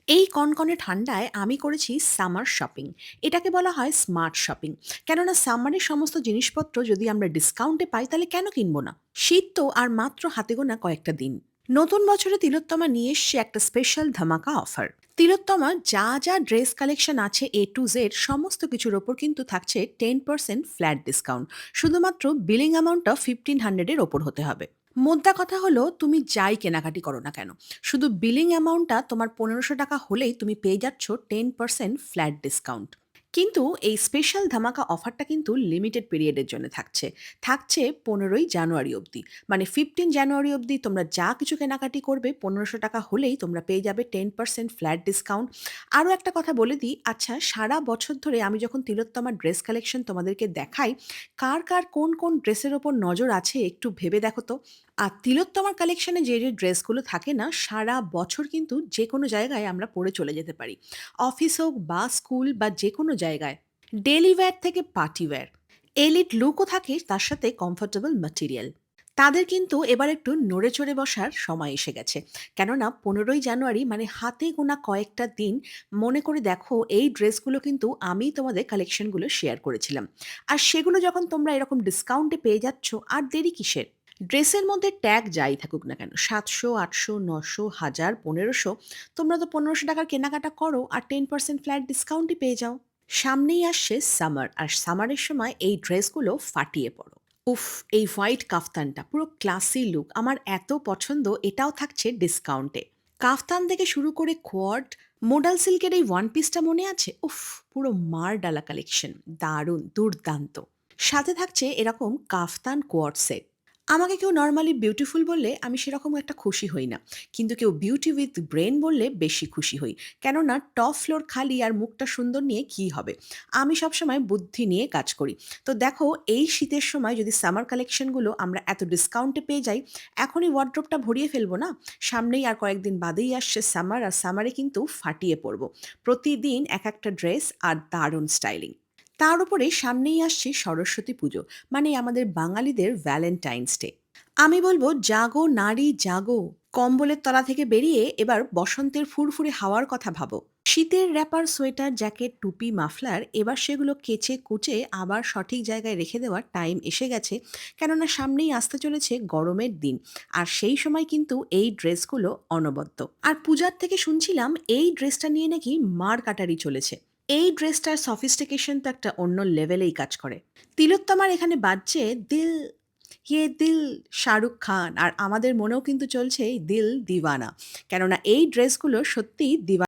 এই কনকনে ঠান্ডায় আমি করেছি সামার শপিং। এটাকে বলা হয় স্মার্ট শপিং। কেননা সামারের সমস্ত জিনিসপত্র যদি আমরা ডিসকাউন্টে পাই তাহলে কেন কিনবো না? শীত তো আর মাত্র হাতে গোনা কয়েকটা দিন। নতুন বছরে তিলোত্তমা নিয়ে এসছে একটা স্পেশাল ধামাকা অফার। তিলোত্তমা যা যা ড্রেস কালেকশন আছে এ টু জেড সমস্ত কিছুর ওপর কিন্তু থাকছে 10% ফ্ল্যাট ডিসকাউন্ট। শুধুমাত্র বিলিং অ্যামাউন্টটা 1500-এর ওপর হতে হবে। মোদ্দা কথা হলো, তুমি যাই কেনাকাটি করো না কেন, শুধু বিলিং অ্যামাউন্টটা তোমার 1500 টাকা হলেই তুমি পেয়ে যাচ্ছ 10% ফ্ল্যাট ডিসকাউন্ট। কিন্তু এই স্পেশাল ধামাকা অফারটা কিন্তু লিমিটেড পিরিয়ডের জন্য থাকছে। থাকছে 15ই জানুয়ারি অবধি। মানে 15 জানুয়ারি অবধি তোমরা যা কিছু কেনাকাটি করবে 1500 টাকা হলেই তোমরা পেয়ে যাবে 10% ফ্ল্যাট ডিসকাউন্ট। আরও একটা কথা বলে দিই, আচ্ছা সারা বছর ধরে আমি যখন তিলোত্তমার ড্রেস কালেকশন তোমাদেরকে দেখাই, কার কার কোন কোন ড্রেসের ওপর নজর আছে একটু ভেবে দেখো তো। আর তিলোত্তমার কালেকশনে যে ড্রেসগুলো থাকে না, সারা বছর কিন্তু যে কোনো জায়গায় আমরা পরে চলে যেতে পারি। অফিস হোক বা স্কুল বা যে কোনো জায়গায়। ডেলি ওয়্যার থেকে পার্টি ওয়্যার। এলিট লুকও থাকে তার সাথে কমফোর্টেবল ম্যাটেরিয়াল। তাদের কিন্তু এবার একটু নড়ে চড়ে বসার সময় এসে গেছে। কেননা 15ই জানুয়ারি মানে হাতে গোনা কয়েকটা দিন। মনে করে দেখো, এই ড্রেসগুলো কিন্তু আমি তোমাদের কালেকশনগুলো শেয়ার করেছিলাম। আর সেগুলো যখন তোমরা এরকম ডিসকাউন্টে পেয়ে যাচ্ছ, আর দেরি কিসের? ড্রেসের মধ্যে ট্যাগ যাই থাকুক না কেন, 700, 800, 900, 1000, 1500, তোমরা তো 1500 টাকার কেনাকাটা করো আর 10% ফ্ল্যাট ডিসকাউন্টই পেয়ে যাও। সামনেই আসছে সামার, আর সামারের সময় এই ড্রেসগুলো ফাটিয়ে পড়ো। উফ, এই হোয়াইট কাফতানটা পুরো ক্লাসি লুক, আমার এত পছন্দ, এটাও থাকছে ডিসকাউন্টে। কাফতান থেকে শুরু করে কোয়ার্ড, মোডাল সিল্কের এই ওয়ান পিসটা মনে আছে? উফ, পুরো মার ডালা কালেকশন, দারুণ দুর্দান্ত। সাথে থাকছে এরকম কাফতান কোয়ার্ড সেট। আমাকে কেউ নর্মালি বিউটিফুল বললে আমি সেরকম একটা খুশি হই না, কিন্তু কেউ বিউটি উইথ ব্রেন বললে বেশি খুশি হই। কেননা টপ ফ্লোর খালি আর মুখটা সুন্দর নিয়ে কী হবে? আমি সবসময় বুদ্ধি নিয়ে কাজ করি। তো দেখো, এই শীতের সময় যদি সামার কালেকশনগুলো আমরা এত ডিসকাউন্টে পেয়ে যাই, এখনই ওয়ার্ড্রোবটা ভরিয়ে ফেলবো না? সামনেই আর কয়েকদিন বাদেই আসছে সামার, আর সামারে কিন্তু ফাটিয়ে পড়বো। প্রতিদিন এক একটা ড্রেস আর দারুণ স্টাইলিং। তার উপরে সামনেই আসছে সরস্বতী পুজো, মানে আমাদের বাঙালিদের ভ্যালেন্টাইন্স ডে। আমি বলবো, জাগো নারী জাগো। কম্বলের তলা থেকে বেরিয়ে এবার বসন্তের ফুরফুরে হাওয়ার কথা ভাবো। শীতের র্যাপার, সোয়েটার, জ্যাকেট, টুপি, মাফলার, এবার সেগুলো কেচে কুচে আবার সঠিক জায়গায় রেখে দেওয়ার টাইম এসে গেছে। কেননা সামনেই আসতে চলেছে গরমের দিন। আর সেই সময় কিন্তু এই ড্রেসগুলো অনবদ্য। আর পূজার থেকে শুনছিলাম এই ড্রেসটা নিয়ে নাকি মার কাটারি চলেছে। এই ড্রেসটার সফিস্টিকেশন তো একটা অন্য লেভেলেই কাজ করে। তিলোত্তমার এখানে বাজছে দিল, ইয়ে দিল, শাহরুখ খান, আর আমাদের মনেও কিন্তু চলছে এই দিল দিওয়ানা। কেননা এই ড্রেসগুলো সত্যিই দিওয়ানা।